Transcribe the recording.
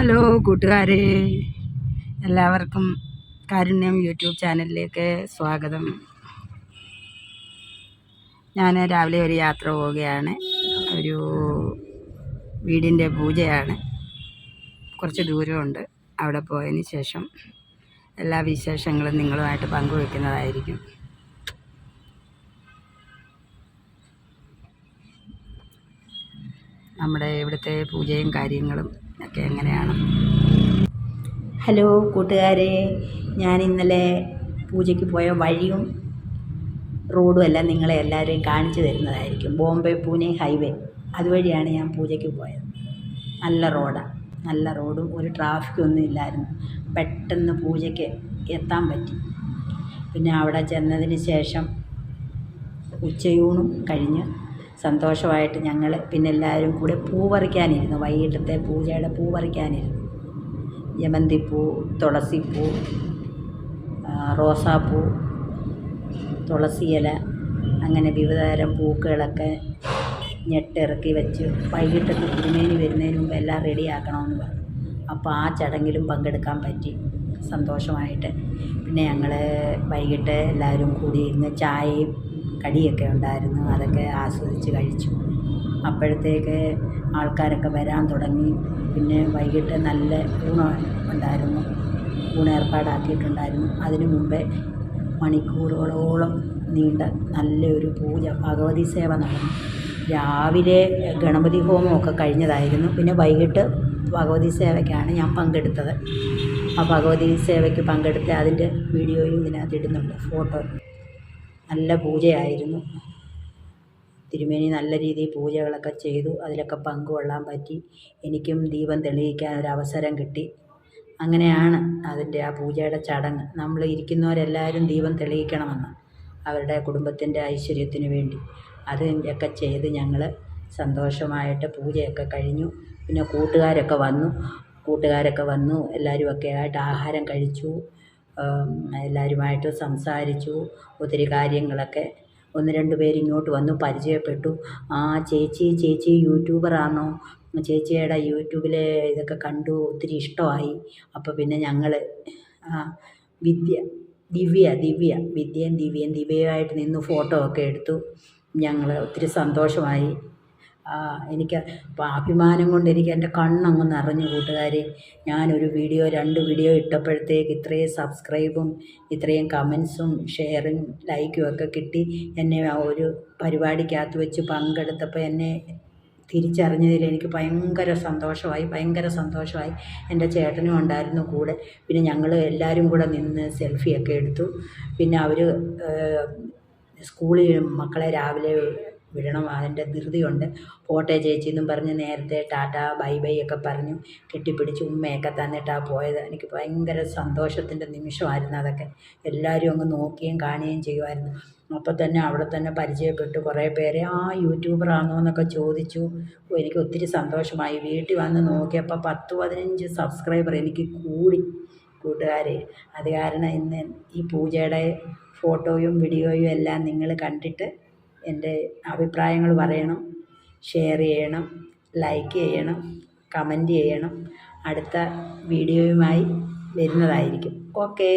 Hello കൂട്ടുകാരെ, എല്ലാവർക്കും കാരുണ്യം യൂട്യൂബ് ചാനലിലേക്ക് സ്വാഗതം. ഞാൻ രാവിലെ ഒരു യാത്ര പോവുകയാണ്. ഒരു വീടിൻ്റെ പൂജയാണ്, കുറച്ച് ദൂരമുണ്ട്. അവിടെ പോയതിന് ശേഷം എല്ലാ വിശേഷങ്ങളും നിങ്ങളുമായിട്ട് പങ്കുവയ്ക്കുന്നതായിരിക്കും. നമ്മുടെ ഇവിടുത്തെ പൂജയും കാര്യങ്ങളും ഒക്കെ എങ്ങനെയാണ്. ഹലോ കൂട്ടുകാരെ, ഞാൻ ഇന്നലെ പൂജയ്ക്ക് പോയ വഴിയും റോഡും എല്ലാം നിങ്ങളെ എല്ലാവരെയും കാണിച്ചു തരുന്നതായിരിക്കും. ബോംബെ പൂനെ ഹൈവേ അതുവഴിയാണ് ഞാൻ പൂജയ്ക്ക് പോയത്. നല്ല റോഡാണ്, നല്ല റോഡും ഒരു ട്രാഫിക്കൊന്നും ഇല്ലായിരുന്നു. പെട്ടെന്ന് പൂജയ്ക്ക് എത്താൻ പറ്റി. പിന്നെ അവിടെ ചെന്നതിന് ശേഷം ഉച്ചയൂണും കഴിഞ്ഞ് സന്തോഷമായിട്ട് ഞങ്ങൾ പിന്നെ എല്ലാവരും കൂടെ പൂ പറിക്കാനിരുന്നു. വൈകിട്ടത്തെ പൂജയുടെ പൂ പറിക്കാനിരുന്നു. ജമന്തിപ്പൂ, തുളസിപ്പൂ, റോസാപ്പൂ, തുളസിയില, അങ്ങനെ വിവിധതരം പൂക്കളൊക്കെ ഞെട്ടിറക്കി വെച്ച് വൈകിട്ട് തിരുമേനി വരുന്നതിന് മുമ്പ് എല്ലാം റെഡിയാക്കണമെന്ന് പറഞ്ഞു. അപ്പോൾ ആ ചടങ്ങിലും പങ്കെടുക്കാൻ പറ്റി സന്തോഷമായിട്ട്. പിന്നെ ഞങ്ങൾ വൈകിട്ട് എല്ലാവരും കൂടി ഇരുന്ന് ചായയും കടിയൊക്കെ ഉണ്ടായിരുന്നു, അതൊക്കെ ആസ്വദിച്ച് കഴിച്ചു. അപ്പോഴത്തേക്ക് ആൾക്കാരൊക്കെ വരാൻ തുടങ്ങി. പിന്നെ വൈകിട്ട് നല്ല ഊണ് ഉണ്ടായിരുന്നു, ഊണ് ഏർപ്പാടാക്കിയിട്ടുണ്ടായിരുന്നു. അതിനു മുമ്പേ മണിക്കൂറുകളോളം നീണ്ട നല്ലൊരു പൂജ, ഭഗവതി സേവ നടന്നു. രാവിലെ ഗണപതി ഹോമമൊക്കെ കഴിഞ്ഞതായിരുന്നു. പിന്നെ വൈകിട്ട് ഭഗവതി സേവയ്ക്കാണ് ഞാൻ പങ്കെടുത്തത്. ആ ഭഗവതി സേവയ്ക്ക് പങ്കെടുത്ത് അതിൻ്റെ വീഡിയോയും ഇതിനകത്ത് ഇടുന്നുണ്ട്, ഫോട്ടോ. നല്ല പൂജയായിരുന്നു. തിരുമേനി നല്ല രീതിയിൽ പൂജകളൊക്കെ ചെയ്തു, അതിലൊക്കെ പങ്കുകൊള്ളാൻ പറ്റി. എനിക്കും ദീപം തെളിയിക്കാൻ ഒരവസരം കിട്ടി. അങ്ങനെയാണ് അതിൻ്റെ ആ പൂജയുടെ ചടങ്ങ്. നമ്മൾ ഇരിക്കുന്നവരെല്ലാവരും ദീപം തെളിയിക്കണമെന്ന്, അവരുടെ കുടുംബത്തിൻ്റെ ഐശ്വര്യത്തിന് വേണ്ടി. അതൊക്കെ ചെയ്ത് ഞങ്ങൾ സന്തോഷമായിട്ട് പൂജയൊക്കെ കഴിഞ്ഞു. പിന്നെ കൂട്ടുകാരൊക്കെ വന്നു എല്ലാവരുമൊക്കെ ആയിട്ട് ആഹാരം കഴിച്ചു, എല്ലാവരുമായിട്ട് സംസാരിച്ചു. ഒത്തിരി കാര്യങ്ങളൊക്കെ, ഒന്ന് രണ്ട് പേര് ഇങ്ങോട്ട് വന്നു പരിചയപ്പെട്ടു. ചേച്ചി യൂട്യൂബറാണോ? ചേച്ചിയുടെ യൂട്യൂബിലെ ഇതൊക്കെ കണ്ടു, ഒത്തിരി ഇഷ്ടമായി. അപ്പോൾ പിന്നെ ഞങ്ങൾ ദിവ്യയുമായിട്ട് നിന്ന് ഫോട്ടോ ഒക്കെ എടുത്തു. ഞങ്ങൾ ഒത്തിരി സന്തോഷമായി. എനിക്ക് അഭിമാനം കൊണ്ട് എൻ്റെ കണ്ണങ്ങ് നിറഞ്ഞു കൂട്ടുകാരെ. ഞാനൊരു വീഡിയോ 2 വീഡിയോ ഇട്ടപ്പോഴത്തേക്ക് ഇത്രയും സബ്സ്ക്രൈബും ഇത്രയും കമൻസും ഷെയറും ലൈക്കും ഒക്കെ കിട്ടി. എന്നെ ഒരു പരിപാടിക്കകത്ത് വെച്ച് പങ്കെടുത്തപ്പോൾ എന്നെ തിരിച്ചറിഞ്ഞതിൽ എനിക്ക് ഭയങ്കര സന്തോഷമായി. എൻ്റെ ചേട്ടനും ഉണ്ടായിരുന്നു കൂടെ. പിന്നെ ഞങ്ങൾ എല്ലാവരും കൂടെ നിന്ന് സെൽഫിയൊക്കെ എടുത്തു. പിന്നെ അവർ സ്കൂളിൽ മക്കളെ രാവിലെ വിടണം, അതിൻ്റെ ധൃതിയുണ്ട്. പോട്ടെ ചേച്ചി എന്നും പറഞ്ഞ് നേരത്തെ ടാറ്റ ബൈ ബൈ ഒക്കെ പറഞ്ഞു കെട്ടിപ്പിടിച്ച് ഉമ്മയൊക്കെ തന്നിട്ടാണ് പോയത്. എനിക്ക് ഭയങ്കര സന്തോഷത്തിൻ്റെ നിമിഷമായിരുന്നു അതൊക്കെ. എല്ലാവരും അങ്ങ് നോക്കുകയും കാണുകയും ചെയ്യുമായിരുന്നു. അപ്പോൾ തന്നെ അവിടെ തന്നെ പരിചയപ്പെട്ടു കുറേ പേരെ. യൂട്യൂബറാണോ എന്നൊക്കെ ചോദിച്ചു. എനിക്ക് ഒത്തിരി സന്തോഷമായി. വീട്ടിൽ വന്ന് നോക്കിയപ്പോൾ 10-15 സബ്സ്ക്രൈബർ എനിക്ക് കൂടി കൂട്ടുകാരെ. അത് കാരണം ഇന്ന് ഈ പൂജയുടെ ഫോട്ടോയും വീഡിയോയും എല്ലാം നിങ്ങൾ കണ്ടിട്ട് എൻ്റെ അഭിപ്രായങ്ങൾ പറയണം, ഷെയർ ചെയ്യണം, ലൈക്ക് ചെയ്യണം, കമൻറ്റ് ചെയ്യണം. അടുത്ത വീഡിയോയുമായി വരുന്നതായിരിക്കും. ഓക്കേ.